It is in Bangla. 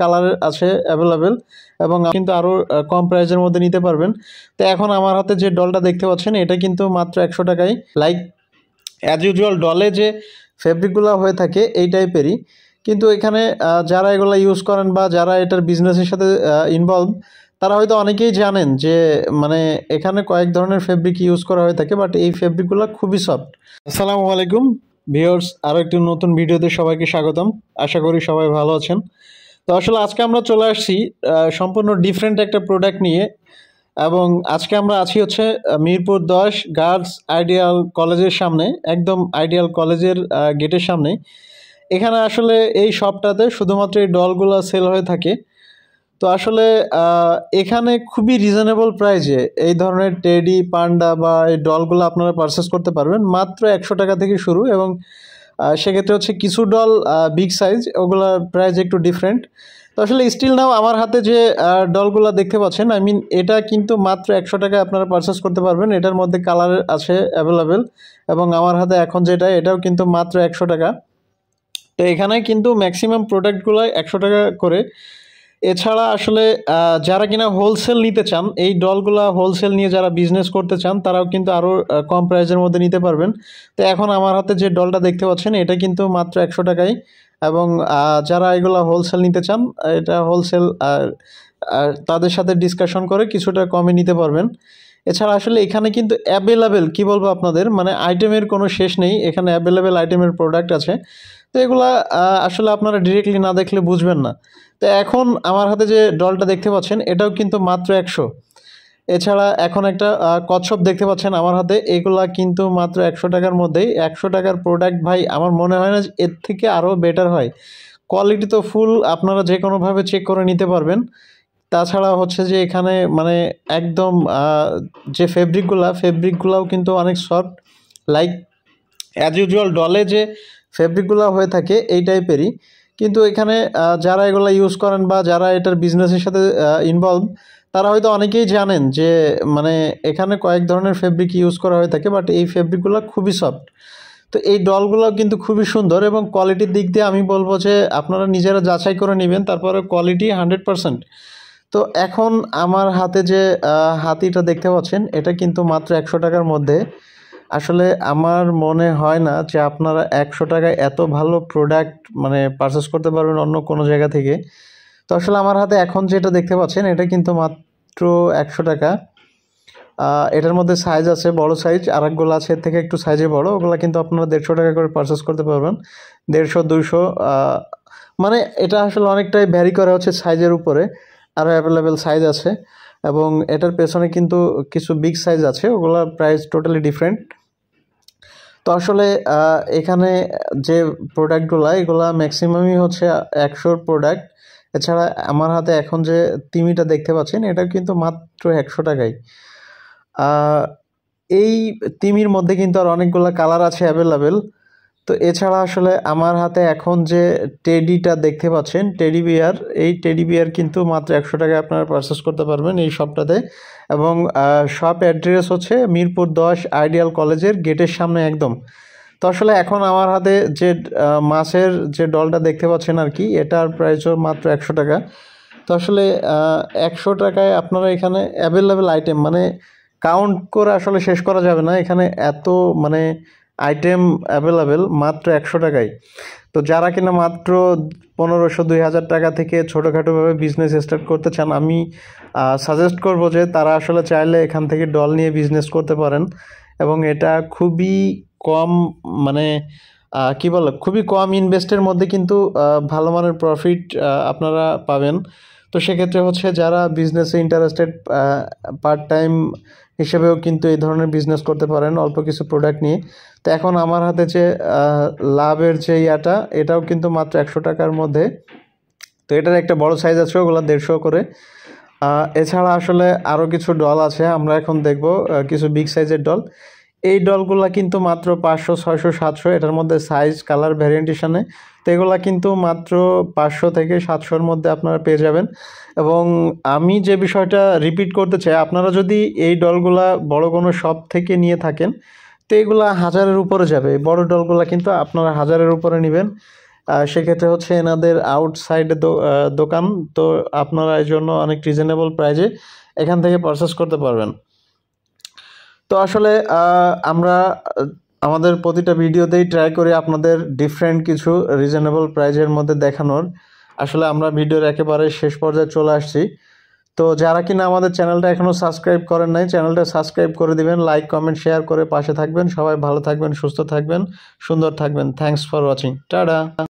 কালার আছে অ্যাভেলেবেল এবং কিন্তু আরও কম প্রাইসের মধ্যে নিতে পারবেন। তো এখন আমার হাতে যে ডলটা দেখতে পাচ্ছেন এটা কিন্তু মাত্র 100 টাকায়। লাইক অ্যাজ ইউজুয়াল ডলে যে ফেব্রিকগুলো হয়ে থাকে এই টাইপেরই, কিন্তু এখানে যারা এগুলো ইউজ করেন বা যারা এটার বিজনেসের সাথে ইনভলভ তারা হয়তো অনেকেই জানেন যে মানে এখানে কয়েক ধরনের ফেব্রিক ইউজ করা হয়ে থাকে, বাট এই ফেব্রিকগুলো খুবই সফট। আসসালামু আলাইকুম ভিউয়ার্স, আরও একটি নতুন ভিডিওতে সবাইকে স্বাগতম। আশা করি সবাই ভালো আছেন। তো আসলে আজকে আমরা চলে আসছি সম্পূর্ণ ডিফারেন্ট একটা প্রোডাক্ট নিয়ে, এবং আজকে আমরা আছি হচ্ছে মিরপুর 10 গার্লস আইডিয়াল কলেজের সামনে, একদম আইডিয়াল কলেজের গেটের সামনে। এখানে আসলে এই শপটাতে শুধুমাত্র এই ডলগুলো সেল হয়ে থাকে। তো আসলে এখানে খুবই রিজনেবল প্রাইসে এই ধরনের টেডি পান্ডা বা এই ডলগুলো আপনারা পারচেস করতে পারবেন মাত্র 100 টাকা থেকে শুরু, এবং সেক্ষেত্রে হচ্ছে কিছু ডল বিগ সাইজ, ওগুলোর প্রাইস একটু ডিফারেন্ট। তো আসলে স্টিল নাও আমার হাতে যে ডলগুলো দেখতে পাচ্ছেন, আই মিন এটা কিন্তু মাত্র 100 টাকায় আপনারা পারচেস করতে পারবেন। এটার মধ্যে কালার আছে অ্যাভেলেবেল, এবং আমার হাতে এখন যেটা এটাও কিন্তু মাত্র 100 টাকা। তো এখানে কিন্তু ম্যাক্সিমাম প্রোডাক্টগুলো 100 টাকা করে। এছাড়া আসলে যারা কিনা হোলসেল নিতে চান, এই ডলগুলা হোলসেল নিয়ে যারা বিজনেস করতে চান তারাও কিন্তু আরও কম প্রাইসের মধ্যে নিতে পারবেন। তো এখন আমার হাতে যে ডলটা দেখতে পাচ্ছেন এটা কিন্তু মাত্র 100 টাকায়, এবং যারা এগুলো হোলসেল নিতে চান এটা হোলসেল তাদের সাথে ডিসকাশন করে কিছুটা কমে নিতে পারবেন। এছাড়া আসলে এখানে কিন্তু অ্যাভেলেবেল কী বলবো আপনাদের, মানে আইটেমের কোনো শেষ নেই, এখানে অ্যাভেলেবেল আইটেমের প্রোডাক্ট আছে। তো এগুলা আসলে আপনারা ডিরেক্টলি না দেখলে বুঝবেন না। তো এখন আমার হাতে যে ডলটা দেখতে পাচ্ছেন এটাও কিন্তু মাত্র 100। এছাড়া এখন একটা কচ্ছপ দেখতে পাচ্ছেন আমার হাতে, এগুলা কিন্তু মাত্র 100 টাকার মধ্যেই। 100 টাকার প্রোডাক্ট ভাই আমার মনে হয় না যে এর থেকে আরও বেটার হয়। কোয়ালিটি তো ফুল, আপনারা যে কোনোভাবে চেক করে নিতে পারবেন। তাছাড়া হচ্ছে যে এখানে মানে একদম যে ফেব্রিকগুলাও কিন্তু অনেক সফট, লাইক অ্যাজ ইউজুয়াল ডলে যে ফেব্রিকগুলো হয়ে থাকে এই টাইপেরই, কিন্তু এখানে যারা এগুলো ইউজ করেন বা যারা এটার বিজনেসের সাথে ইনভলভ তারা হয়তো অনেকেই জানেন যে মানে এখানে কয়েক ধরনের ফেব্রিক ইউজ করা হয়ে থাকে, বাট এই ফেব্রিকগুলো খুবই সফট। তো এই ডলগুলো কিন্তু খুবই সুন্দর, এবং কোয়ালিটির দিক দিয়ে আমি বলবো যে আপনারা নিজেরা যাচাই করে নেবেন, তারপরে কোয়ালিটি 100%। তো এখন আমার হাতে যে হাতিটা দেখতে পাচ্ছেন এটা কিন্তু মাত্র 100 টাকার মধ্যে। আসলে আমার মনে হয় না যে আপনারা 100 টাকায় এত ভালো প্রোডাক্ট মানে পারচেস করতে পারবেন অন্য কোনো জায়গা থেকে। তো আসলে আমার হাতে এখন যেটা দেখতে পাচ্ছেন এটা কিন্তু মাত্র 100 টাকা। এটার মধ্যে সাইজ আছে বড় সাইজ, আর একগুলো আছে এর থেকে একটু সাইজে বড়, ওগুলো কিন্তু আপনারা 150 টাকা করে পারচেস করতে পারবেন। 150 200 মানে এটা আসলে অনেকটাই ভ্যারি করে হচ্ছে সাইজের উপরে। আরও অ্যাভেলেবেল সাইজ আছে, এবং এটার পেছনে কিন্তু কিছু বিগ সাইজ আছে, ওগুলোর প্রাইস টোটালি ডিফারেন্ট। তো আসলে এখানে যে প্রোডাক্টগুলো এগুলা ম্যাক্সিমামই হচ্ছে 100 প্রোডাক্ট। এছাড়া আমার হাতে এখন যে তিমিটা দেখতে পাচ্ছেন এটা কিন্তু মাত্র 100 টাকায়। এই তিমির মধ্যে কিন্তু আর অনেকগুলো কালার আছে অ্যাভেলেবেল। তো এছাড়া আসলে আমার হাতে এখন যে টেডিটা দেখতে পাচ্ছেন টেডি বিয়ার, এই টেডি বিয়ার কিন্তু মাত্র 100 টাকায় আপনারা পারচেস করতে পারবেন এই শপটাতে, এবং শপ অ্যাড্রেস হচ্ছে মিরপুর 10 আইডিয়াল কলেজের গেটের সামনে একদম। তো আসলে এখন আমার হাতে যে মাছের যে ডলটা দেখতে পাচ্ছেন আর কি, এটার প্রাইসও মাত্র 100 টাকা। তো আসলে 100 টাকায় আপনারা এখানে অ্যাভেলেবেল আইটেম মানে কাউন্ট করে আসলে শেষ করা যাবে না, এখানে এত মানে আইটেম অ্যাভেলেবেল মাত্র 100 টাকায়। তো যারা কিনা মাত্র 1500 2000 টাকা থেকে ছোটোখাটোভাবে বিজনেস স্টার্ট করতে চান, আমি সাজেস্ট করব যে তারা আসলে চাইলে এখান থেকে ডল নিয়ে বিজনেস করতে পারেন, এবং এটা খুবই কম মানে কী বলে খুবই কম ইনভেস্টের মধ্যে কিন্তু ভালো মানের প্রফিট আপনারা পাবেন। তো সেক্ষেত্রে হচ্ছে যারা বিজনেসে ইন্টারেস্টেড পার্ট টাইম হিসেবেও কিন্তু এই ধরনের বিজনেস করতে পারেন অল্প কিছু প্রোডাক্ট নিয়ে। তো এখন আমার হাতে যে লাভের যে এটাও কিন্তু মাত্র 100 টাকার মধ্যে। তো এটার একটা বড় সাইজ আছে, ওগুলো 150 করে। এছাড়া আসলে আরও কিছু ডল আছে, আমরা এখন দেখব কিছু বিগ সাইজের ডল। এই ডলগুলা কিন্তু মাত্র 500 600 700, এটার মধ্যে সাইজ কালার ভ্যারিয়েন্টেশনে। তো এগুলা কিন্তু মাত্র 500 থেকে 700-র মধ্যে আপনারা পেয়ে যাবেন। এবং আমি যে বিষয়টা রিপিট করতে চাই, আপনারা যদি এই ডলগুলা বড় কোনো শপ থেকে নিয়ে থাকেন তো এগুলা 1000-এর উপরে যাবে। বড় ডলগুলা কিন্তু আপনারা 1000-এর উপরে নেবেন, সেক্ষেত্রে হচ্ছে এনাদের আউটসাইডে দোকান, তো আপনারা এই জন্য অনেক রিজনেবল প্রাইজে এখান থেকে পারচেস করতে পারবেন। তো আসলে আমরা আমাদের প্রতিটা ভিডিওতেই ট্রাই করি আপনাদের ডিফারেন্ট কিছু রিজনেবল প্রাইজের মধ্যে দেখানোর। আসলে আমরা ভিডিওর একেবারে শেষ পর্যায়ে চলে আসছি। তো যারা কিনা আমাদের চ্যানেলটা এখনও সাবস্ক্রাইব করেন নাই, চ্যানেলটা সাবস্ক্রাইব করে দিবেন, লাইক কমেন্ট শেয়ার করে পাশে থাকবেন। সবাই ভালো থাকবেন, সুস্থ থাকবেন, সুন্দর থাকবেন। Thanks for watching. টাটা।